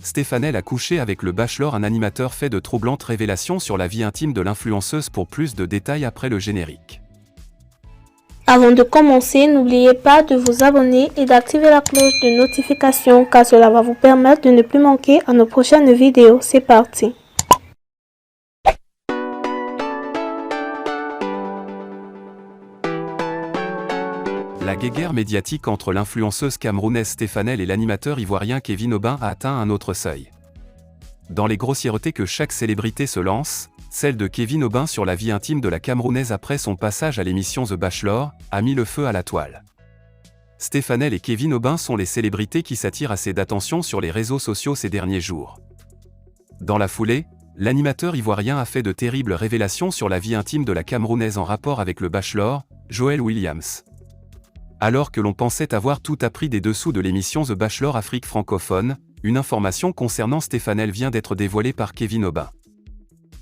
Stefanel a couché avec le Bachelor. Un animateur fait de troublantes révélations sur la vie intime de l'influenceuse. Pour plus de détails après le générique. Avant de commencer, n'oubliez pas de vous abonner et d'activer la cloche de notification car cela va vous permettre de ne plus manquer à nos prochaines vidéos. C'est parti! La guéguerre médiatique entre l'influenceuse camerounaise Stefanel et l'animateur ivoirien Kevin Aubin a atteint un autre seuil. Dans les grossièretés que chaque célébrité se lance, celle de Kevin Aubin sur la vie intime de la Camerounaise après son passage à l'émission The Bachelor a mis le feu à la toile. Stefanel et Kevin Aubin sont les célébrités qui s'attirent assez d'attention sur les réseaux sociaux ces derniers jours. Dans la foulée, l'animateur ivoirien a fait de terribles révélations sur la vie intime de la Camerounaise en rapport avec le Bachelor, Joel Williams. Alors que l'on pensait avoir tout appris des dessous de l'émission The Bachelor Afrique francophone, une information concernant Stefanel vient d'être dévoilée par Kevin Aubin.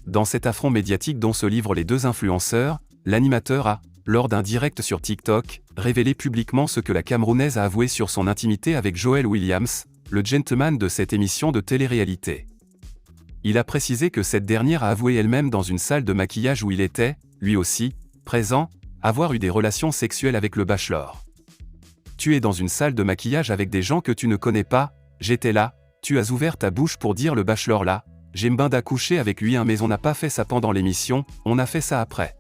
Dans cet affront médiatique dont se livrent les deux influenceurs, l'animateur a, lors d'un direct sur TikTok, révélé publiquement ce que la Camerounaise a avoué sur son intimité avec Joel Williams, le gentleman de cette émission de télé-réalité. Il a précisé que cette dernière a avoué elle-même dans une salle de maquillage où il était, lui aussi, présent, avoir eu des relations sexuelles avec le Bachelor. Tu es dans une salle de maquillage avec des gens que tu ne connais pas, j'étais là, tu as ouvert ta bouche pour dire le Bachelor là, j'ai m'binda couché avec lui mais on n'a pas fait ça pendant l'émission, on a fait ça après.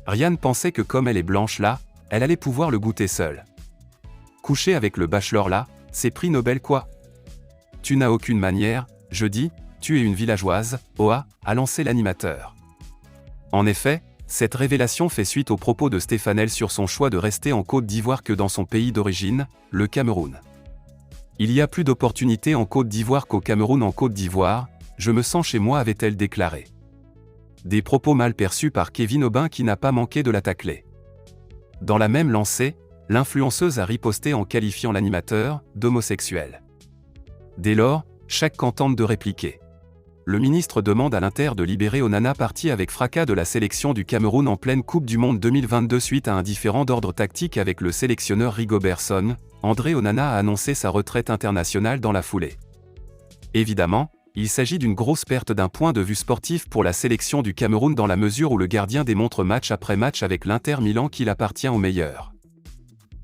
Ryan pensait que comme elle est blanche là, elle allait pouvoir le goûter seule. Coucher avec le Bachelor là, c'est prix Nobel quoi. Tu n'as aucune manière, je dis, tu es une villageoise, Oa, a lancé l'animateur. En effet, cette révélation fait suite aux propos de Stefanel sur son choix de rester en Côte d'Ivoire que dans son pays d'origine, le Cameroun. Il y a plus d'opportunités en Côte d'Ivoire qu'au Cameroun. En Côte d'Ivoire, je me sens chez moi, avait-elle déclaré. Des propos mal perçus par Kevin Aubin qui n'a pas manqué de la tacler. Dans la même lancée, l'influenceuse a riposté en qualifiant l'animateur d'homosexuel. Dès lors, chaque tente de répliquer. Le ministre demande à l'Inter de libérer Onana parti avec fracas de la sélection du Cameroun en pleine Coupe du Monde 2022 suite à un différend d'ordre tactique avec le sélectionneur Rigobertson. André Onana a annoncé sa retraite internationale dans la foulée. Évidemment, il s'agit d'une grosse perte d'un point de vue sportif pour la sélection du Cameroun dans la mesure où le gardien démontre match après match avec l'Inter Milan qu'il appartient aux meilleurs.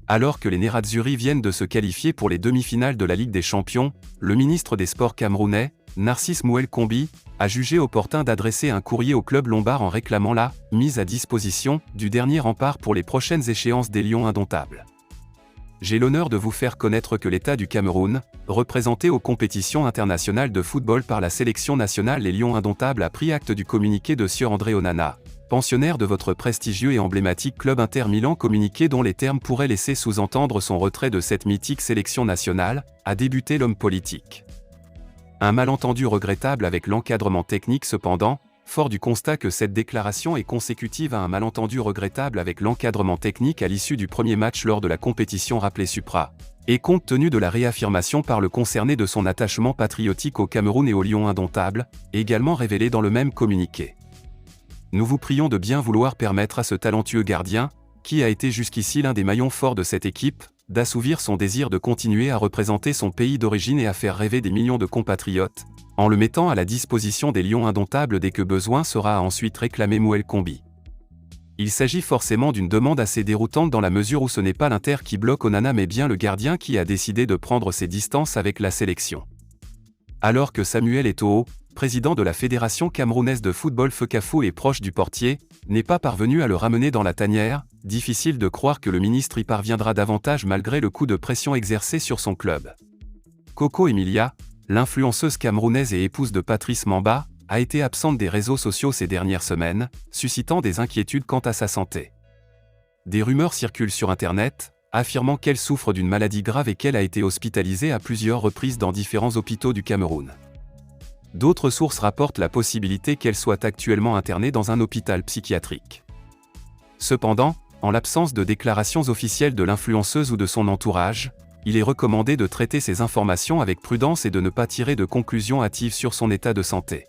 Alors que les Nerazzurri viennent de se qualifier pour les demi-finales de la Ligue des Champions, le ministre des Sports camerounais, Narcisse Mouel Kombi, a jugé opportun d'adresser un courrier au club lombard en réclamant la mise à disposition du dernier rempart pour les prochaines échéances des Lions indomptables. J'ai l'honneur de vous faire connaître que l'État du Cameroun, représenté aux compétitions internationales de football par la sélection nationale Les Lions indomptables, a pris acte du communiqué de Sieur André Onana, pensionnaire de votre prestigieux et emblématique club Inter Milan, communiqué dont les termes pourraient laisser sous-entendre son retrait de cette mythique sélection nationale, a débuté l'homme politique. Un malentendu regrettable avec l'encadrement technique cependant, fort du constat que cette déclaration est consécutive à un malentendu regrettable avec l'encadrement technique à l'issue du premier match lors de la compétition rappelée supra, et compte tenu de la réaffirmation par le concerné de son attachement patriotique au Cameroun et aux Lions indomptables, également révélé dans le même communiqué. Nous vous prions de bien vouloir permettre à ce talentueux gardien, qui a été jusqu'ici l'un des maillons forts de cette équipe, d'assouvir son désir de continuer à représenter son pays d'origine et à faire rêver des millions de compatriotes, en le mettant à la disposition des Lions indomptables dès que besoin sera, a ensuite réclamé Mouel Kombi. Il s'agit forcément d'une demande assez déroutante dans la mesure où ce n'est pas l'Inter qui bloque Onana mais bien le gardien qui a décidé de prendre ses distances avec la sélection. Alors que Samuel Eto'o, président de la Fédération camerounaise de football FECAFOOT et proche du portier, n'est pas parvenu à le ramener dans la tanière, difficile de croire que le ministre y parviendra davantage malgré le coup de pression exercé sur son club. Coco Emilia, l'influenceuse camerounaise et épouse de Patrice Mamba, a été absente des réseaux sociaux ces dernières semaines, suscitant des inquiétudes quant à sa santé. Des rumeurs circulent sur Internet, affirmant qu'elle souffre d'une maladie grave et qu'elle a été hospitalisée à plusieurs reprises dans différents hôpitaux du Cameroun. D'autres sources rapportent la possibilité qu'elle soit actuellement internée dans un hôpital psychiatrique. Cependant, en l'absence de déclarations officielles de l'influenceuse ou de son entourage, il est recommandé de traiter ces informations avec prudence et de ne pas tirer de conclusions hâtives sur son état de santé.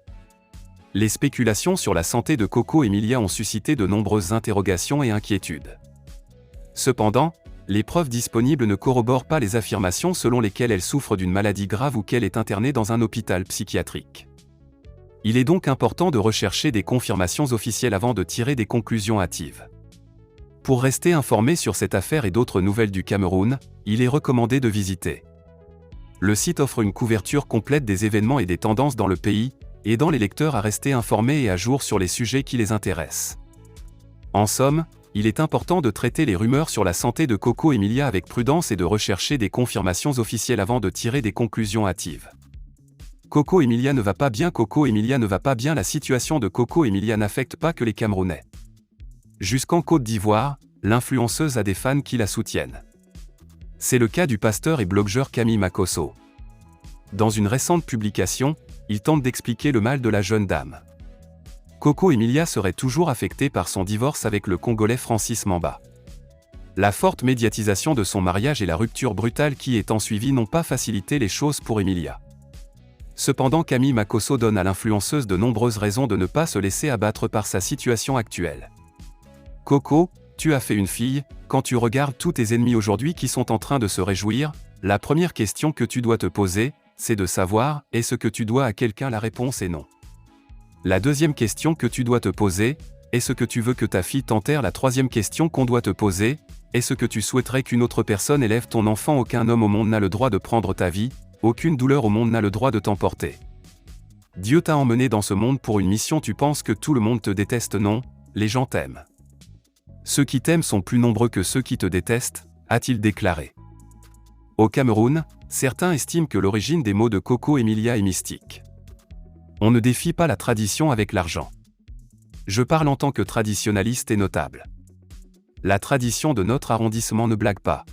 Les spéculations sur la santé de Coco Emilia ont suscité de nombreuses interrogations et inquiétudes. Cependant, les preuves disponibles ne corroborent pas les affirmations selon lesquelles elle souffre d'une maladie grave ou qu'elle est internée dans un hôpital psychiatrique. Il est donc important de rechercher des confirmations officielles avant de tirer des conclusions hâtives. Pour rester informé sur cette affaire et d'autres nouvelles du Cameroun, il est recommandé de visiter. Le site offre une couverture complète des événements et des tendances dans le pays, aidant les lecteurs à rester informés et à jour sur les sujets qui les intéressent. En somme, il est important de traiter les rumeurs sur la santé de Coco Emilia avec prudence et de rechercher des confirmations officielles avant de tirer des conclusions hâtives. Coco Emilia ne va pas bien. Coco Emilia ne va pas bien. La situation de Coco Emilia n'affecte pas que les Camerounais. Jusqu'en Côte d'Ivoire, l'influenceuse a des fans qui la soutiennent. C'est le cas du pasteur et blogueur Camille Makosso. Dans une récente publication, il tente d'expliquer le mal de la jeune dame. Coco Emilia serait toujours affectée par son divorce avec le Congolais Francis Mamba. La forte médiatisation de son mariage et la rupture brutale qui est ensuivie n'ont pas facilité les choses pour Emilia. Cependant, Camille Makosso donne à l'influenceuse de nombreuses raisons de ne pas se laisser abattre par sa situation actuelle. Coco, tu as fait une fille, quand tu regardes tous tes ennemis aujourd'hui qui sont en train de se réjouir, la première question que tu dois te poser, c'est de savoir, est-ce que tu dois à quelqu'un? La réponse est non. La deuxième question que tu dois te poser, est-ce que tu veux que ta fille t'enterre? La troisième question qu'on doit te poser, est-ce que tu souhaiterais qu'une autre personne élève ton enfant? Aucun homme au monde n'a le droit de prendre ta vie, aucune douleur au monde n'a le droit de t'emporter. Dieu t'a emmené dans ce monde pour une mission. Tu penses que tout le monde te déteste? Non, les gens t'aiment. Ceux qui t'aiment sont plus nombreux que ceux qui te détestent, a-t-il déclaré. Au Cameroun, certains estiment que l'origine des mots de Coco Emilia est mystique. On ne défie pas la tradition avec l'argent. Je parle en tant que traditionnaliste et notable. La tradition de notre arrondissement ne blague pas.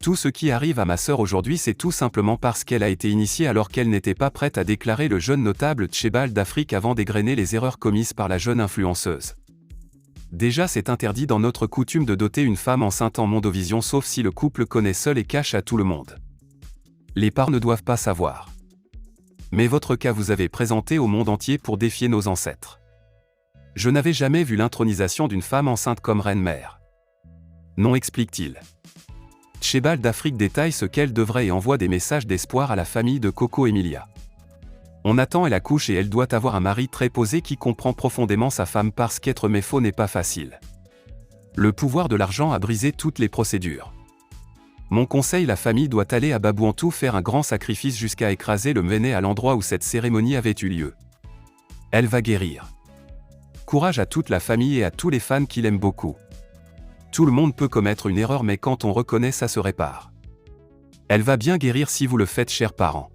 Tout ce qui arrive à ma sœur aujourd'hui, c'est tout simplement parce qu'elle a été initiée alors qu'elle n'était pas prête, à déclarer le jeune notable Tchébal d'Afrique avant d'égrener les erreurs commises par la jeune influenceuse. Déjà, c'est interdit dans notre coutume de doter une femme enceinte en mondovision sauf si le couple connaît seul et cache à tout le monde. Les parents ne doivent pas savoir. Mais votre cas vous avez présenté au monde entier pour défier nos ancêtres. Je n'avais jamais vu l'intronisation d'une femme enceinte comme reine-mère. Non, explique-t-il. Tchébal d'Afrique détaille ce qu'elle devrait et envoie des messages d'espoir à la famille de Coco Emilia. On attend, elle accouche et elle doit avoir un mari très posé qui comprend profondément sa femme parce qu'être méfaux n'est pas facile. Le pouvoir de l'argent a brisé toutes les procédures. Mon conseil, la famille doit aller à Babouantou faire un grand sacrifice jusqu'à écraser le Mvéné à l'endroit où cette cérémonie avait eu lieu. Elle va guérir. Courage à toute la famille et à tous les fans qui l'aiment beaucoup. Tout le monde peut commettre une erreur mais quand on reconnaît ça se répare. Elle va bien guérir si vous le faites, chers parents.